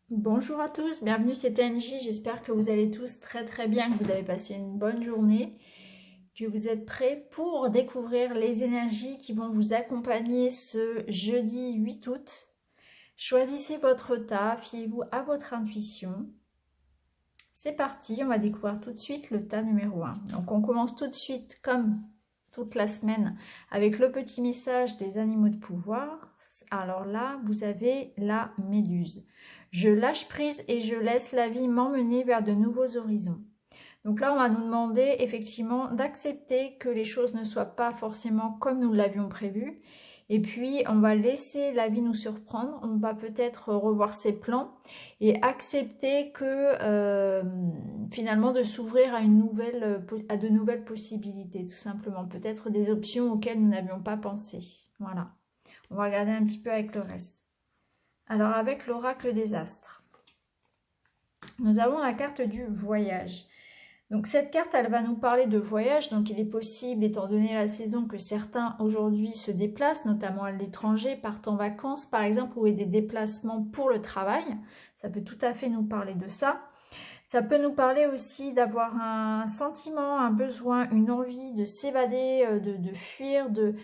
Bonjour à tous, bienvenue c'est TNJ, j'espère que vous allez tous très bien, que vous avez passé une bonne journée, que vous êtes prêts pour découvrir les énergies qui vont vous accompagner ce jeudi 8 août. Choisissez votre tas, fiez-vous à votre intuition. C'est parti, on va découvrir tout de suite le tas numéro 1. Donc on commence tout de suite comme toute la semaine avec le petit message des animaux de pouvoir. Alors là, vous avez la méduse. Je lâche prise et je laisse la vie m'emmener vers de nouveaux horizons. Donc là, on va nous demander effectivement d'accepter que les choses ne soient pas forcément comme nous l'avions prévu. Et puis, on va laisser la vie nous surprendre. On va peut-être revoir ses plans et accepter que finalement de s'ouvrir à à de nouvelles possibilités, tout simplement. Peut-être des options auxquelles nous n'avions pas pensé. Voilà. On va regarder un petit peu avec le reste. Alors, avec l'oracle des astres, nous avons la carte du voyage. Donc cette carte, elle va nous parler de voyage, donc il est possible, étant donné la saison, que certains aujourd'hui se déplacent, notamment à l'étranger, partent en vacances par exemple, ou aient des déplacements pour le travail. Ça peut tout à fait nous parler de ça. Ça peut nous parler aussi d'avoir un sentiment, un besoin, une envie de s'évader, de fuir, de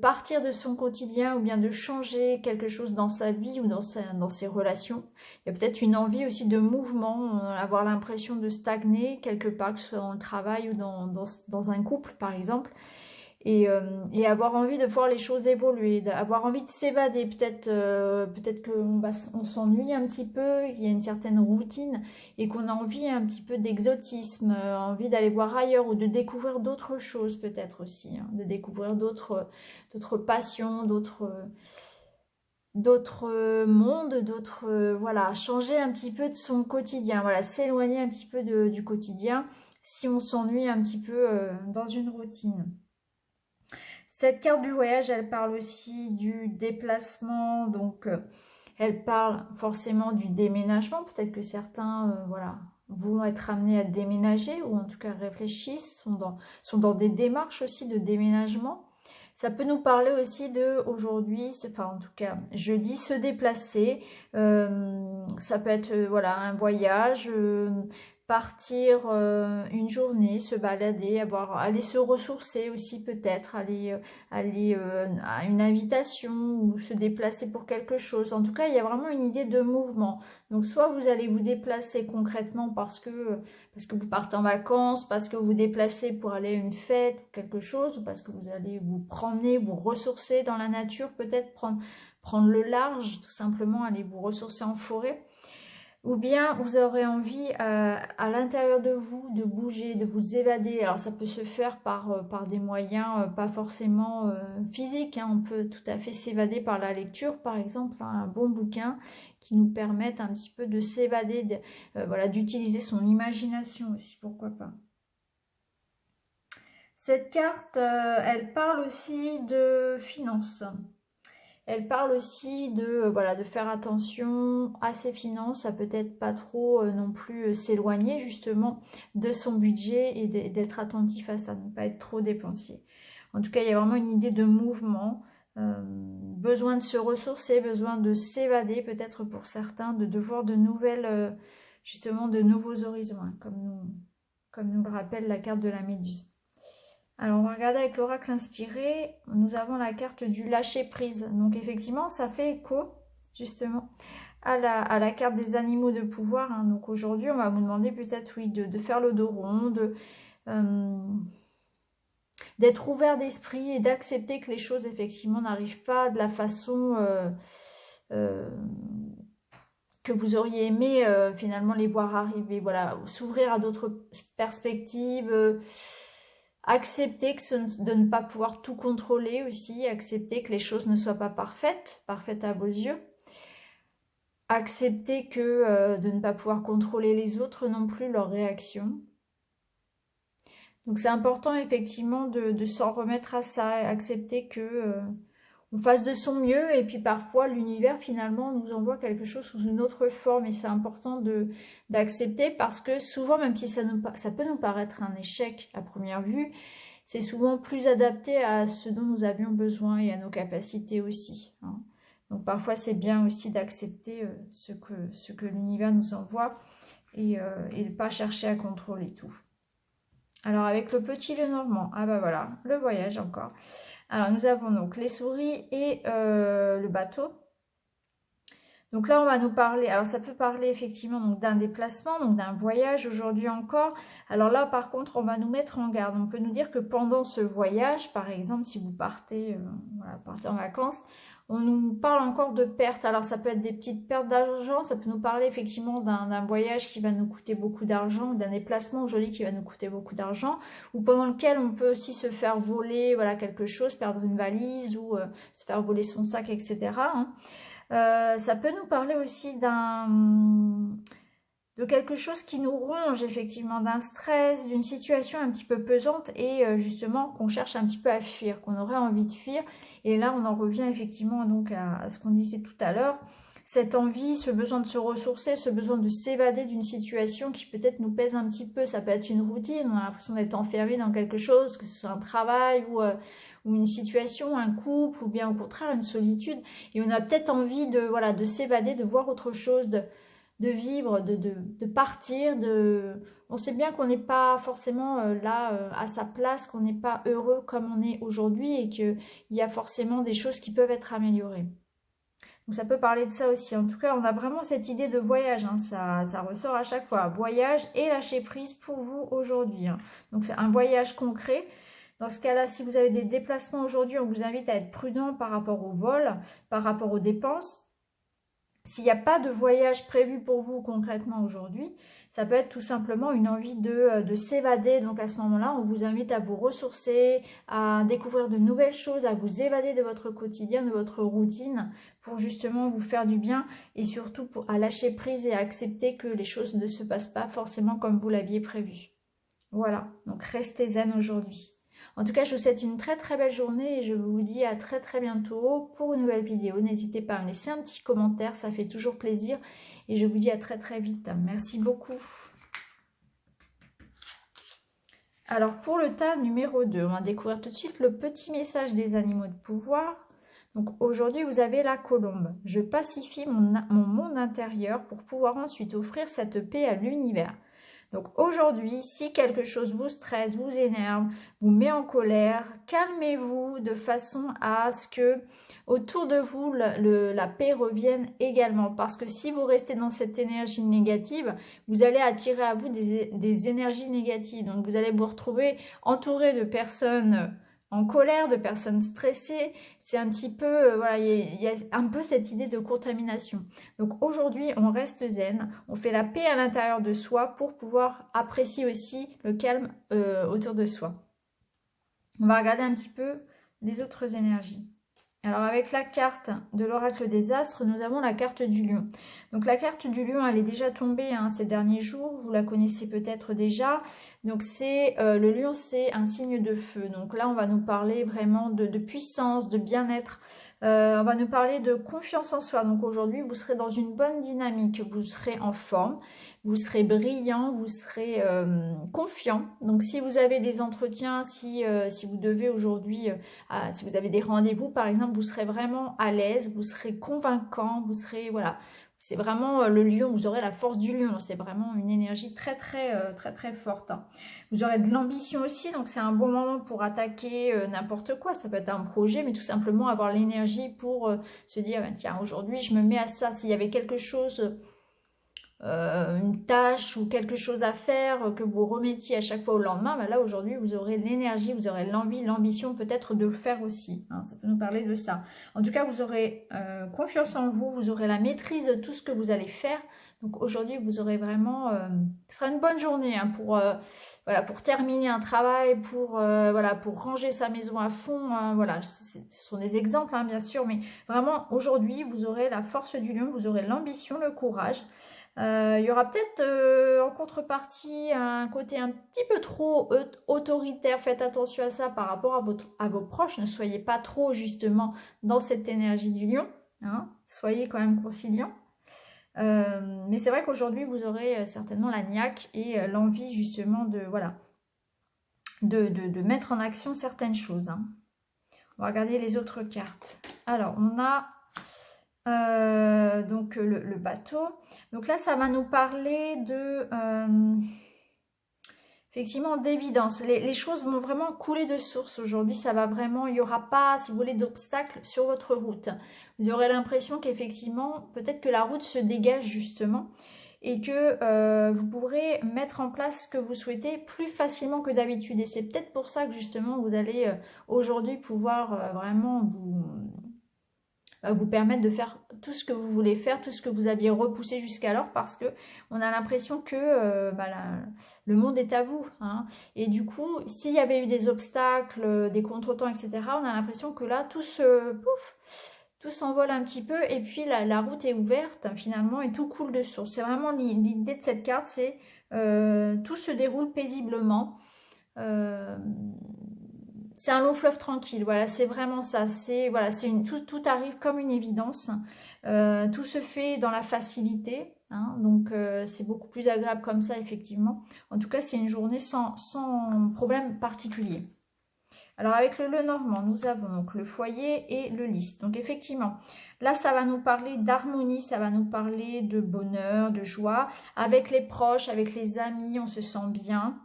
partir de son quotidien ou bien de changer quelque chose dans sa vie ou dans ses relations. Il y a peut-être une envie aussi de mouvement, avoir l'impression de stagner quelque part, que ce soit dans le travail ou dans un couple par exemple. Et avoir envie de voir les choses évoluer, avoir envie de s'évader, peut-être qu'on s'ennuie un petit peu, il y a une certaine routine et qu'on a envie un petit peu d'exotisme, envie d'aller voir ailleurs ou de découvrir d'autres choses peut-être aussi, hein, de découvrir d'autres passions, d'autres mondes, voilà, changer un petit peu de son quotidien, voilà, s'éloigner un petit peu du quotidien si on s'ennuie un petit peu dans une routine. Cette carte du voyage, elle parle aussi du déplacement, donc elle parle forcément du déménagement. Peut-être que certains voilà, vont être amenés à déménager ou en tout cas réfléchissent, sont dans des démarches aussi de déménagement. Ça peut nous parler aussi de aujourd'hui, enfin en tout cas jeudi, se déplacer. Ça peut être voilà un voyage, partir une journée, se balader, aller se ressourcer aussi peut-être, aller à une invitation ou se déplacer pour quelque chose. En tout cas, il y a vraiment une idée de mouvement. Donc soit vous allez vous déplacer concrètement parce que vous partez en vacances, parce que vous vous déplacez pour aller à une fête ou quelque chose, ou parce que vous allez vous promener, vous ressourcer dans la nature, peut-être prendre le large, tout simplement aller vous ressourcer en forêt. Ou bien vous aurez envie à l'intérieur de vous de bouger, de vous évader. Alors ça peut se faire par des moyens pas forcément physiques, hein. On peut tout à fait s'évader par la lecture, par exemple, hein, un bon bouquin qui nous permette un petit peu de s'évader, voilà, d'utiliser son imagination aussi, pourquoi pas. Cette carte, elle parle aussi de finances. Elle parle aussi de, voilà, de faire attention à ses finances, à peut-être pas trop non plus s'éloigner justement de son budget et d'être attentif à ça, ne pas être trop dépensier. En tout cas, il y a vraiment une idée de mouvement, besoin de se ressourcer, besoin de s'évader peut-être pour certains, de voir de nouvelles, justement de nouveaux horizons, hein, comme nous le rappelle la carte de la Méduse. Alors, on va regarder avec l'oracle inspiré. Nous avons la carte du lâcher-prise. Donc, effectivement, ça fait écho, justement, à la carte des animaux de pouvoir, hein. Donc, aujourd'hui, on va vous demander peut-être, oui, de faire le dos rond, d'être ouvert d'esprit et d'accepter que les choses, effectivement, n'arrivent pas de la façon euh, que vous auriez aimé, finalement, les voir arriver. Voilà, s'ouvrir à d'autres perspectives, accepter de ne pas pouvoir tout contrôler aussi, accepter que les choses ne soient pas parfaites à vos yeux, accepter de ne pas pouvoir contrôler les autres non plus, leurs réactions. Donc c'est important effectivement de s'en remettre à ça, accepter que on fasse de son mieux et puis parfois l'univers finalement nous envoie quelque chose sous une autre forme et c'est important d'accepter parce que souvent même si ça peut nous paraître un échec à première vue, c'est souvent plus adapté à ce dont nous avions besoin et à nos capacités aussi, hein. Donc parfois c'est bien aussi d'accepter ce que l'univers nous envoie et de ne pas chercher à contrôler tout. Alors avec le petit Lenormand, ah bah voilà, le voyage encore. Alors nous avons donc les souris et le bateau. Donc là, on va nous parler, alors ça peut parler effectivement d'un déplacement, donc d'un voyage aujourd'hui encore. Alors là, par contre, on va nous mettre en garde. On peut nous dire que pendant ce voyage, par exemple, si vous partez, voilà, partez en vacances, on nous parle encore de pertes. Alors ça peut être des petites pertes d'argent, ça peut nous parler effectivement d'un voyage qui va nous coûter beaucoup d'argent, d'un déplacement aujourd'hui qui va nous coûter beaucoup d'argent, ou pendant lequel on peut aussi se faire voler, voilà, quelque chose, perdre une valise ou se faire voler son sac, etc. hein. Ça peut nous parler aussi de quelque chose qui nous ronge effectivement, d'un stress, d'une situation un petit peu pesante et justement qu'on cherche un petit peu à fuir, qu'on aurait envie de fuir. Et là, on en revient effectivement donc à ce qu'on disait tout à l'heure, cette envie, ce besoin de se ressourcer, ce besoin de s'évader d'une situation qui peut-être nous pèse un petit peu. Ça peut être une routine, on a l'impression d'être enfermé dans quelque chose, que ce soit un travail ou une situation, un couple, ou bien au contraire une solitude. Et on a peut-être envie de, voilà, de s'évader, de voir autre chose, de vivre, de partir. On sait bien qu'on n'est pas forcément là à sa place, qu'on n'est pas heureux comme on est aujourd'hui et qu'il y a forcément des choses qui peuvent être améliorées. Donc ça peut parler de ça aussi. En tout cas, on a vraiment cette idée de voyage. Hein. Ça ressort à chaque fois. Voyage et lâcher prise pour vous aujourd'hui. Hein. Donc c'est un voyage concret. Dans ce cas-là, si vous avez des déplacements aujourd'hui, on vous invite à être prudent par rapport au vol, par rapport aux dépenses. S'il n'y a pas de voyage prévu pour vous concrètement aujourd'hui, ça peut être tout simplement une envie de s'évader. Donc à ce moment-là, on vous invite à vous ressourcer, à découvrir de nouvelles choses, à vous évader de votre quotidien, de votre routine, pour justement vous faire du bien et surtout à lâcher prise et à accepter que les choses ne se passent pas forcément comme vous l'aviez prévu. Voilà, donc restez zen aujourd'hui. En tout cas, je vous souhaite une très très belle journée et je vous dis à très très bientôt pour une nouvelle vidéo. N'hésitez pas à me laisser un petit commentaire, ça fait toujours plaisir. Et je vous dis à très très vite. Merci beaucoup. Alors pour le tas numéro 2, on va découvrir tout de suite le petit message des animaux de pouvoir. Donc aujourd'hui, vous avez la colombe. Je pacifie mon monde intérieur pour pouvoir ensuite offrir cette paix à l'univers. Donc aujourd'hui, si quelque chose vous stresse, vous énerve, vous met en colère, calmez-vous de façon à ce que autour de vous, la paix revienne également. Parce que si vous restez dans cette énergie négative, vous allez attirer à vous des énergies négatives. Donc vous allez vous retrouver entouré de personnes en colère, de personnes stressées. C'est un petit peu, voilà, il y a un peu cette idée de contamination. Donc aujourd'hui, on reste zen, on fait la paix à l'intérieur de soi pour pouvoir apprécier aussi le calme autour de soi. On va regarder un petit peu les autres énergies. Alors avec la carte de l'oracle des astres, nous avons la carte du lion. Donc la carte du lion, elle est déjà tombée ces derniers jours, vous la connaissez peut-être déjà. Donc c'est le lion, c'est un signe de feu. Donc là, on va nous parler vraiment de puissance, de bien-être. On va nous parler de confiance en soi. Donc aujourd'hui, vous serez dans une bonne dynamique, vous serez en forme, vous serez brillant, vous serez confiant. Donc si vous avez des entretiens, si vous devez aujourd'hui, si vous avez des rendez-vous par exemple, vous serez vraiment à l'aise, vous serez convaincant, vous serez, voilà, c'est vraiment le lion, vous aurez la force du lion, c'est vraiment une énergie très très forte. Hein. Vous aurez de l'ambition aussi, donc c'est un bon moment pour attaquer n'importe quoi, ça peut être un projet, mais tout simplement avoir l'énergie pour se dire, tiens, aujourd'hui je me mets à ça, s'il y avait quelque chose, une tâche ou quelque chose à faire que vous remettiez à chaque fois au lendemain, là aujourd'hui vous aurez l'énergie, vous aurez l'envie, l'ambition peut-être de le faire aussi, hein, ça peut nous parler de ça. En tout cas vous aurez confiance en vous, vous aurez la maîtrise de tout ce que vous allez faire. Donc aujourd'hui vous aurez vraiment, ce sera une bonne journée hein, voilà, pour terminer un travail, voilà, pour ranger sa maison à fond, voilà, ce sont des exemples hein, bien sûr, mais vraiment aujourd'hui vous aurez la force du lion, vous aurez l'ambition, le courage. Il y aura peut-être en contrepartie un côté un petit peu trop autoritaire. Faites attention à ça par rapport à vos proches. Ne soyez pas trop justement dans cette énergie du lion. Hein. Soyez quand même conciliant. Mais c'est vrai qu'aujourd'hui vous aurez certainement la niaque et l'envie justement de, voilà, de mettre en action certaines choses. Hein. On va regarder les autres cartes. Alors on a donc le bateau. Donc là, ça va nous parler de... effectivement, d'évidence. Les choses vont vraiment couler de source aujourd'hui. Ça va vraiment, il n'y aura pas, si vous voulez, d'obstacles sur votre route. Vous aurez l'impression qu'effectivement, peut-être que la route se dégage justement et que vous pourrez mettre en place ce que vous souhaitez plus facilement que d'habitude. Et c'est peut-être pour ça que justement, vous allez aujourd'hui pouvoir vraiment vous permettre de faire tout ce que vous voulez faire, tout ce que vous aviez repoussé jusqu'alors, parce que on a l'impression que le monde est à vous, hein. Et du coup, s'il y avait eu des obstacles, des contretemps, etc., on a l'impression que là, tout s'envole un petit peu, et puis la route est ouverte finalement, et tout coule de source. C'est vraiment l'idée de cette carte, c'est tout se déroule paisiblement. C'est un long fleuve tranquille, voilà, c'est vraiment ça. C'est voilà, tout arrive comme une évidence. Tout se fait dans la facilité, hein, donc c'est beaucoup plus agréable comme ça, effectivement. En tout cas, c'est une journée sans problème particulier. Alors avec le Lenormand, nous avons donc le foyer et le lys. Donc effectivement, là ça va nous parler d'harmonie, ça va nous parler de bonheur, de joie. Avec les proches, avec les amis, on se sent bien.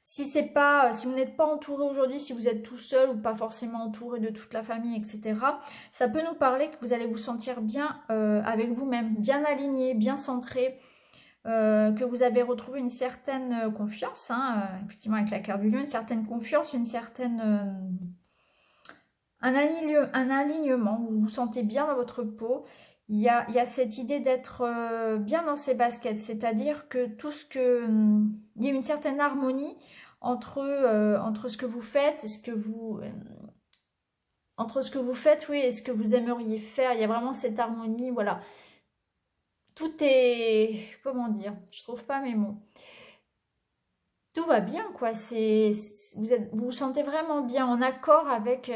Si vous n'êtes pas entouré aujourd'hui, si vous êtes tout seul ou pas forcément entouré de toute la famille, etc., ça peut nous parler que vous allez vous sentir bien avec vous-même, bien aligné, bien centré, que vous avez retrouvé une certaine confiance, hein, effectivement avec la carte du lion, une certaine confiance, un alignement, vous vous sentez bien dans votre peau. Il y a cette idée d'être bien dans ses baskets, c'est-à-dire que il y a une certaine harmonie entre ce que vous faites et entre ce que vous faites, oui, et ce que vous aimeriez faire. Il y a vraiment cette harmonie, voilà. Tout est, comment dire, je trouve pas mes mots. Tout va bien, quoi. Vous vous sentez vraiment bien en accord avec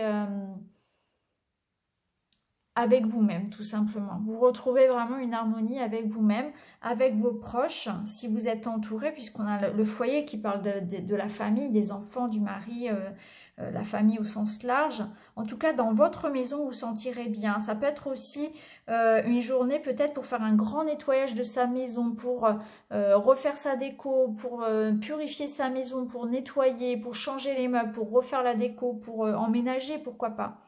vous-même, tout simplement. Vous retrouvez vraiment une harmonie avec vous-même, avec vos proches, si vous êtes entouré, puisqu'on a le foyer qui parle de la famille, des enfants, du mari, la famille au sens large. En tout cas, dans votre maison, vous vous sentirez bien. Ça peut être aussi une journée peut-être pour faire un grand nettoyage de sa maison, pour refaire sa déco, pour purifier sa maison, pour nettoyer, pour changer les meubles, pour refaire la déco, pour emménager, pourquoi pas.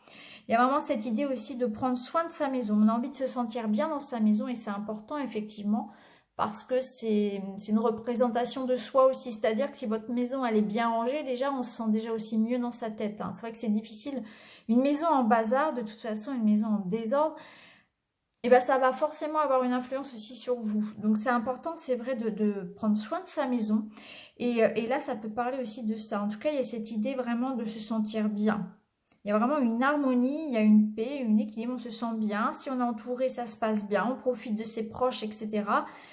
Il y a vraiment cette idée aussi de prendre soin de sa maison. On a envie de se sentir bien dans sa maison et c'est important effectivement parce que c'est une représentation de soi aussi. C'est-à-dire que si votre maison elle est bien rangée, déjà on se sent déjà aussi mieux dans sa tête, hein. C'est vrai que c'est difficile. Une maison en bazar, de toute façon une maison en désordre, et ben ça va forcément avoir une influence aussi sur vous. Donc c'est important, c'est vrai, de prendre soin de sa maison. Et là, ça peut parler aussi de ça. En tout cas, il y a cette idée vraiment de se sentir bien. Il y a vraiment une harmonie, il y a une paix, une équilibre, on se sent bien. Si on est entouré, ça se passe bien, on profite de ses proches, etc.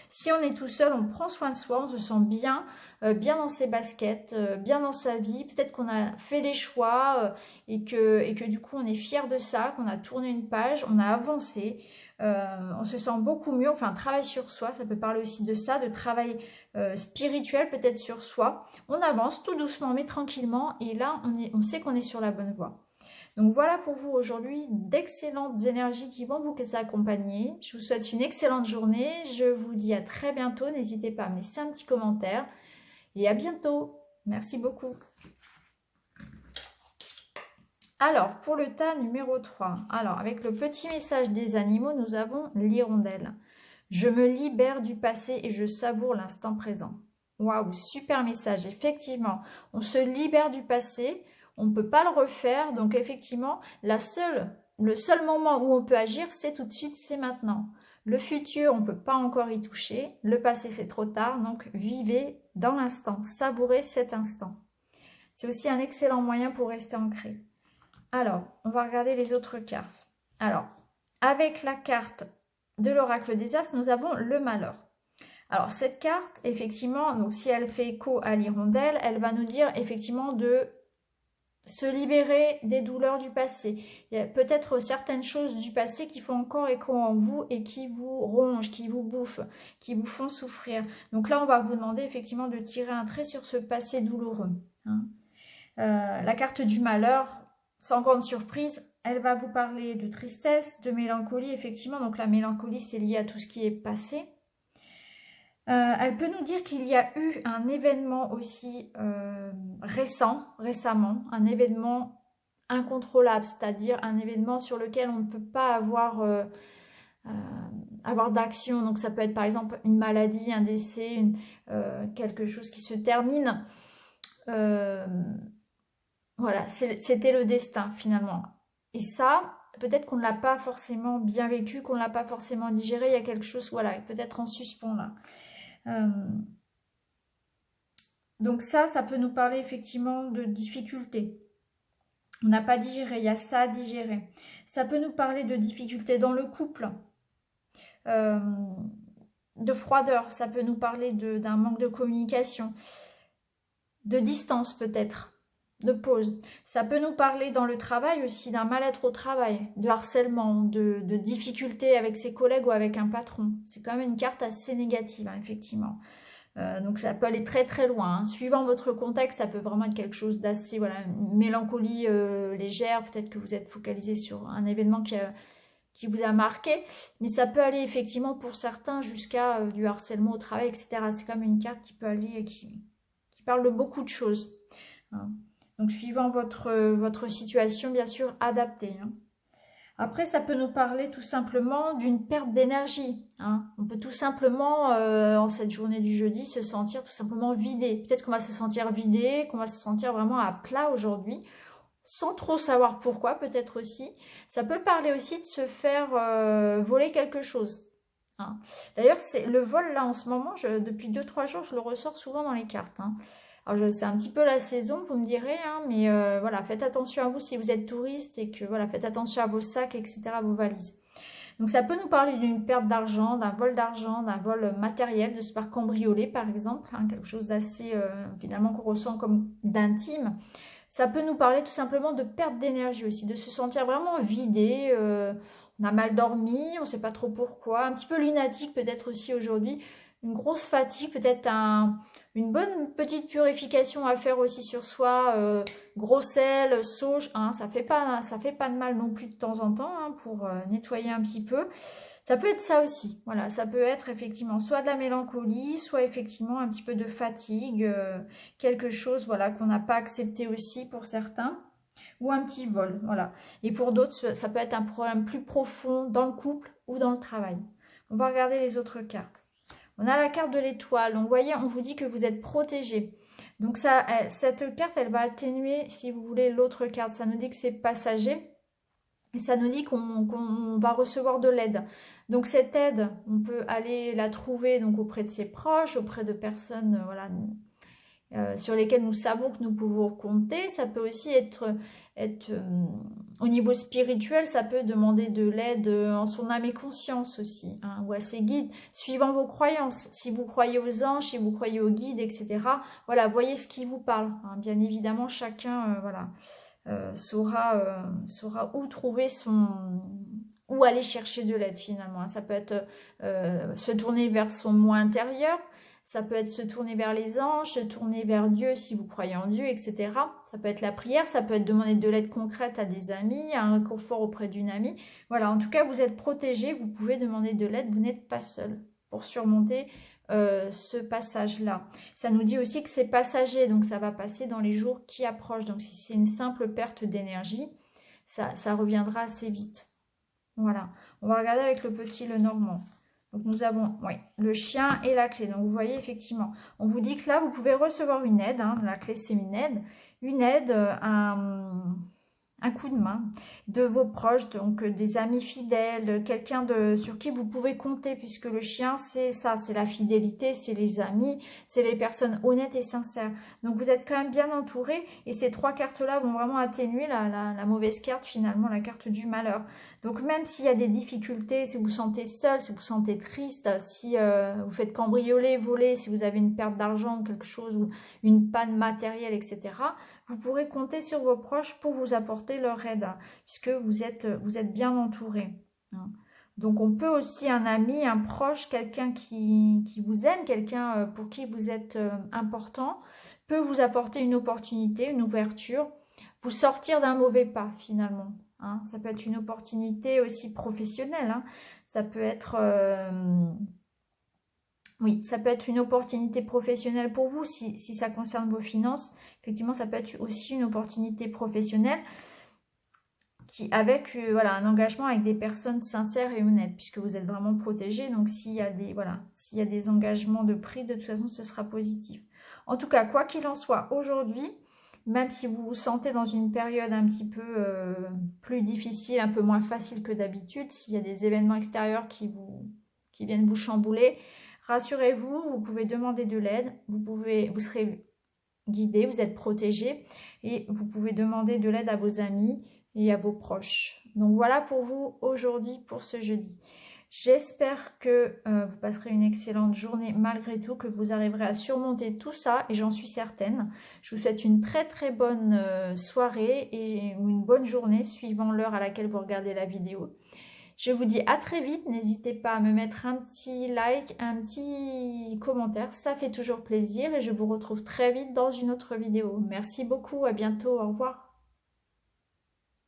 Si on est tout seul, on prend soin de soi, on se sent bien, bien dans ses baskets, bien dans sa vie. Peut-être qu'on a fait des choix et que du coup on est fier de ça, qu'on a tourné une page, on a avancé. On se sent beaucoup mieux, enfin travail sur soi, ça peut parler aussi de ça, de travail spirituel peut-être sur soi. On avance tout doucement mais tranquillement et là on sait qu'on est sur la bonne voie. Donc voilà pour vous aujourd'hui d'excellentes énergies qui vont vous accompagner. Je vous souhaite une excellente journée. Je vous dis à très bientôt. N'hésitez pas à me laisser un petit commentaire. Et à bientôt. Merci beaucoup. Alors, pour le tas numéro 3. Alors, avec le petit message des animaux, nous avons l'hirondelle. Je me libère du passé et je savoure l'instant présent. Waouh, super message. Effectivement, on se libère du passé. On ne peut pas le refaire, donc effectivement, le seul moment où on peut agir, c'est tout de suite, c'est maintenant. Le futur, on ne peut pas encore y toucher. Le passé, c'est trop tard, donc vivez dans l'instant, savourez cet instant. C'est aussi un excellent moyen pour rester ancré. Alors, on va regarder les autres cartes. Alors, avec la carte de l'oracle des As, nous avons le malheur. Alors, cette carte, effectivement, donc si elle fait écho à l'hirondelle, elle va nous dire effectivement de se libérer des douleurs du passé. Il y a peut-être certaines choses du passé qui font encore écho en vous et qui vous rongent, qui vous bouffent, qui vous font souffrir. Donc là, on va vous demander effectivement de tirer un trait sur ce passé douloureux, hein. La carte du malheur, sans grande surprise, elle va vous parler de tristesse, de mélancolie, effectivement. Donc la mélancolie, c'est lié à tout ce qui est passé. Elle peut nous dire qu'il y a eu un événement aussi récemment, un événement incontrôlable, c'est-à-dire un événement sur lequel on ne peut pas avoir d'action. Donc ça peut être par exemple une maladie, un décès, quelque chose qui se termine. Voilà, c'était le destin finalement. Et ça, peut-être qu'on ne l'a pas forcément bien vécu, qu'on ne l'a pas forcément digéré, il y a quelque chose, voilà, peut-être en suspens là. Donc ça peut nous parler effectivement de difficultés. On n'a pas digéré, il y a ça à digérer. Ça peut nous parler de difficultés dans le couple, de froideur, ça peut nous parler d'un manque de communication, de distance peut-être, de pause. Ça peut nous parler dans le travail aussi d'un mal-être au travail, de harcèlement, de difficultés avec ses collègues ou avec un patron. C'est quand même une carte assez négative, hein, effectivement. Donc ça peut aller très très loin. Hein. Suivant votre contexte, ça peut vraiment être quelque chose d'assez, voilà, une mélancolie légère. Peut-être que vous êtes focalisé sur un événement qui vous a marqué. Mais ça peut aller effectivement pour certains jusqu'à du harcèlement au travail, etc. C'est comme une carte qui peut aller, qui parle de beaucoup de choses. Hein. Donc suivant votre situation, bien sûr, adaptée. Hein. Après, ça peut nous parler tout simplement d'une perte d'énergie. Hein. On peut tout simplement, en cette journée du jeudi, se sentir tout simplement vidé. Peut-être qu'on va se sentir vidé, qu'on va se sentir vraiment à plat aujourd'hui, sans trop savoir pourquoi, peut-être aussi. Ça peut parler aussi de se faire voler quelque chose. Hein. D'ailleurs, le vol, là, en ce moment, depuis 2-3 jours, je le ressors souvent dans les cartes. Hein. Alors, c'est un petit peu la saison, vous me direz, hein, mais voilà, faites attention à vous si vous êtes touriste et que voilà, faites attention à vos sacs, etc., vos valises. Donc, ça peut nous parler d'une perte d'argent, d'un vol matériel, de se faire cambrioler, par exemple, hein, quelque chose d'assez, finalement, qu'on ressent comme d'intime. Ça peut nous parler tout simplement de perte d'énergie aussi, de se sentir vraiment vidé, on a mal dormi, on ne sait pas trop pourquoi, un petit peu lunatique peut-être aussi aujourd'hui, une grosse fatigue, peut-être une bonne petite purification à faire aussi sur soi, gros sel, sauge, hein, ça fait pas de mal non plus de temps en temps hein, pour nettoyer un petit peu. Ça peut être ça aussi, voilà, ça peut être effectivement soit de la mélancolie, soit effectivement un petit peu de fatigue, quelque chose voilà qu'on n'a pas accepté aussi pour certains, ou un petit vol, voilà. Et pour d'autres, ça peut être un problème plus profond dans le couple ou dans le travail. On va regarder les autres cartes. On a la carte de l'étoile. Donc, vous voyez, on vous dit que vous êtes protégé. Donc, cette carte, elle va atténuer, si vous voulez, l'autre carte. Ça nous dit que c'est passager. Et ça nous dit qu'on va recevoir de l'aide. Donc, cette aide, on peut aller la trouver donc, auprès de ses proches, auprès de personnes voilà, sur lesquelles nous savons que nous pouvons compter. Ça peut aussi être au niveau spirituel, ça peut demander de l'aide en son âme et conscience aussi, hein, ou à ses guides, suivant vos croyances. Si vous croyez aux anges, si vous croyez aux guides, etc. Voilà, voyez ce qui vous parle. Hein. Bien évidemment, chacun saura où trouver où aller chercher de l'aide finalement. Hein. Ça peut être se tourner vers son moi intérieur, ça peut être se tourner vers les anges, se tourner vers Dieu si vous croyez en Dieu, etc. Ça peut être la prière, ça peut être demander de l'aide concrète à des amis, un réconfort auprès d'une amie. Voilà, en tout cas, vous êtes protégé, vous pouvez demander de l'aide, vous n'êtes pas seul pour surmonter ce passage-là. Ça nous dit aussi que c'est passager, donc ça va passer dans les jours qui approchent. Donc si c'est une simple perte d'énergie, ça reviendra assez vite. Voilà, on va regarder avec le petit Lenormand. Donc nous avons le chien et la clé. Donc vous voyez effectivement, on vous dit que là vous pouvez recevoir une aide. Hein, la clé c'est une aide, un coup de main de vos proches, donc des amis fidèles, quelqu'un sur qui vous pouvez compter, puisque le chien c'est ça, c'est la fidélité, c'est les amis, c'est les personnes honnêtes et sincères. Donc vous êtes quand même bien entouré et ces trois cartes là vont vraiment atténuer la mauvaise carte finalement, la carte du malheur. Donc même s'il y a des difficultés, si vous vous sentez seul, si vous vous sentez triste, si vous faites cambrioler, voler, si vous avez une perte d'argent, quelque chose, ou une panne matérielle, etc., vous pourrez compter sur vos proches pour vous apporter leur aide, puisque vous êtes bien entouré. Hein. Donc on peut aussi un ami, un proche, quelqu'un qui vous aime, quelqu'un pour qui vous êtes important, peut vous apporter une opportunité, une ouverture, vous sortir d'un mauvais pas finalement. hein. Ça peut être une opportunité aussi professionnelle, hein. Ça peut être... oui, ça peut être une opportunité professionnelle pour vous si ça concerne vos finances. Effectivement, ça peut être aussi une opportunité professionnelle avec voilà, un engagement avec des personnes sincères et honnêtes, puisque vous êtes vraiment protégé. Donc s'il y a des, voilà, s'il y a des engagements de prix, de toute façon, ce sera positif. En tout cas, quoi qu'il en soit, aujourd'hui, même si vous vous sentez dans une période un petit peu plus difficile, un peu moins facile que d'habitude, s'il y a des événements extérieurs qui viennent vous chambouler, rassurez-vous, vous pouvez demander de l'aide, vous serez guidé, vous êtes protégé et vous pouvez demander de l'aide à vos amis et à vos proches. Donc voilà pour vous aujourd'hui pour ce jeudi. J'espère que vous passerez une excellente journée malgré tout, que vous arriverez à surmonter tout ça et j'en suis certaine. Je vous souhaite une très très bonne soirée ou une bonne journée suivant l'heure à laquelle vous regardez la vidéo. Je vous dis à très vite, n'hésitez pas à me mettre un petit like, un petit commentaire, ça fait toujours plaisir et je vous retrouve très vite dans une autre vidéo. Merci beaucoup, à bientôt, au revoir.